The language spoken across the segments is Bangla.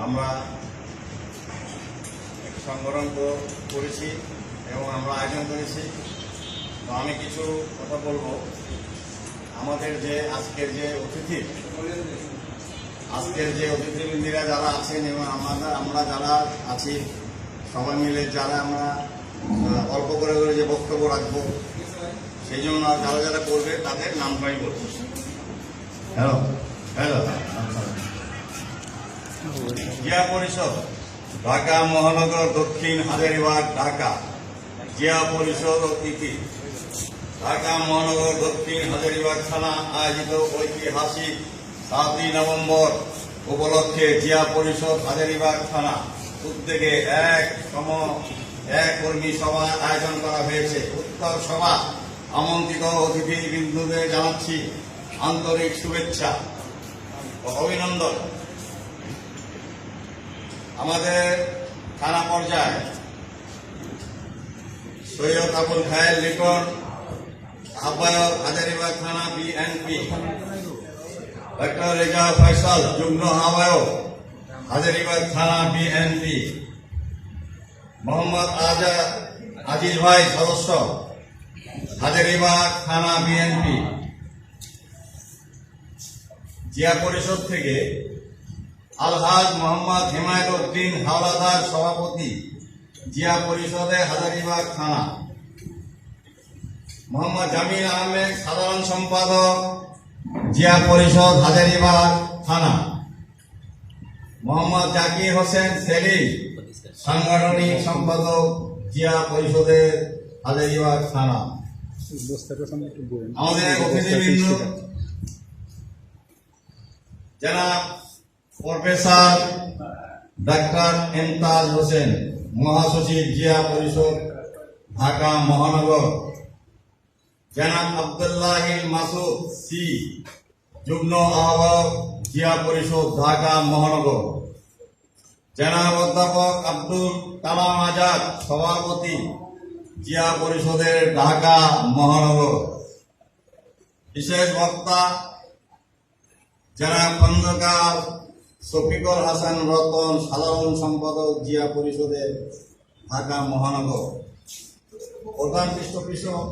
আমরা সংগঠন করেছি এবং আমরা আয়োজন করেছি। তো আমি কিছু কথা বলবো। আমাদের যে আজকের যে অতিথিবৃন্দীরা যারা আছেন এবং আমরা যারা আছি সবাই মিলে যারা আমরা অল্প করে যে বক্তব্য রাখবো, সেই জন্য যারা যারা করবে তাদের নামটাই বলবো। হ্যালো হ্যালো জিয়া পরিষদ ঢাকা মহানগর দক্ষিণ হাজারীবাগ ঢাকা। জিয়া পরিষদ অতিথি ঢাকা মহানগর দক্ষিণ হাজারীবাগ থানা আয়োজিত ঐতিহাসিক 7ই নভেম্বর উপলক্ষে জিয়া পরিষদ হাজারীবাগ থানা উদ্যোগে এক কর্মী সভা আয়োজন করা হয়েছে। উত্তর সভা আমন্ত্রিত অতিথিবৃন্দদের জানাচ্ছি আন্তরিক শুভেচ্ছা ও অভিনন্দন। আমাদের থানা পর্যায়ে সৈয়দ আবুল খায়ের লিটন, আহ্বায়ক হাজারীবাগ থানা বিএনপি, ডক্টর রেজা ফয়সাল যুগ্ম আহ্বায়ক হাজারীবাগ থানা বিএনপি, মোহাম্মদ আজিজ ভাই সদস্য হাজারীবাগ থানা বিএনপি। জিয়া পরিষদ থেকে আলহাজ মোহাম্মদ হিমায়ত উদ্দিন হাওলাদার সভাপতি জিয়া পরিষদে হাজারীবাগ থানা, মোহাম্মদ জামিল আহমেদ সাধারণ সম্পাদক জিয়া পরিষদ হাজারীবাগ থানা, মোহাম্মদ জাকির হোসেন সেলিম সাংগঠনিক সম্পাদক জিয়া পরিষদের হাজারীবাগ থানা। আমাদের অতিথিবৃন্দ জনাব প্রফেসর ডাক্তার ইমতাজ হোসেন, মহাসচিব জিয়া পরিষদ ঢাকা মহানগর, জনাব আব্দুল্লাহ মাসুদ সি, যুগ্ম আহ্বায়ক জিয়া পরিষদ ঢাকা মহানগর, জনাব অধ্যাপক আব্দুল কালাম আজাদ সভাপতি জিয়া পরিষদের ঢাকা মহানগর। বিশেষ বক্তা জনাব খন্দকার শফিকুল হাসান রতন সাধারণ সম্পাদক জিয়া পরিষদের ঢাকা মহানগর। প্রধান পৃষ্ঠপোষক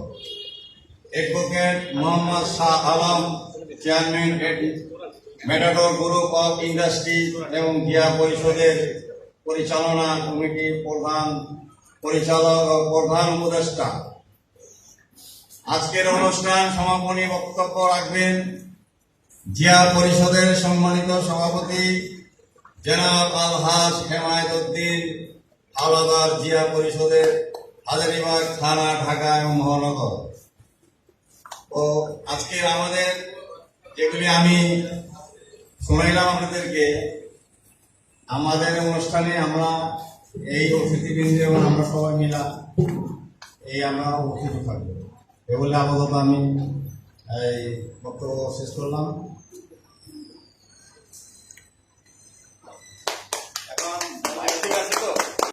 advocate Mohammad Shah Alam, chairman Matador group of industry এবং জিয়া পরিষদের পরিচালনা কমিটির প্রধান পরিচালক ও প্রধান উপদেষ্টা। আজকের অনুষ্ঠান সমাপনী বক্তব্য রাখবেন জিয়া পরিষদের সম্মানিত সভাপতি জনাব আলহাজ হিমায়ত উদ্দিন হাওলাদার, জিয়া পরিষদের হাজারীবাগ থানা ঢাকা এবং মহানগর। ও আজকের আমাদের যেগুলি আমি শুনাইলাম আপনাদেরকে, আমাদের অনুষ্ঠানে আমরা এই অতিথিবৃন্দ এবং আমরা সবাই মিলা আমরা উপস্থিত থাকবো। এ বলে আপাতত আমি এই বক্তব্য শেষ করলাম।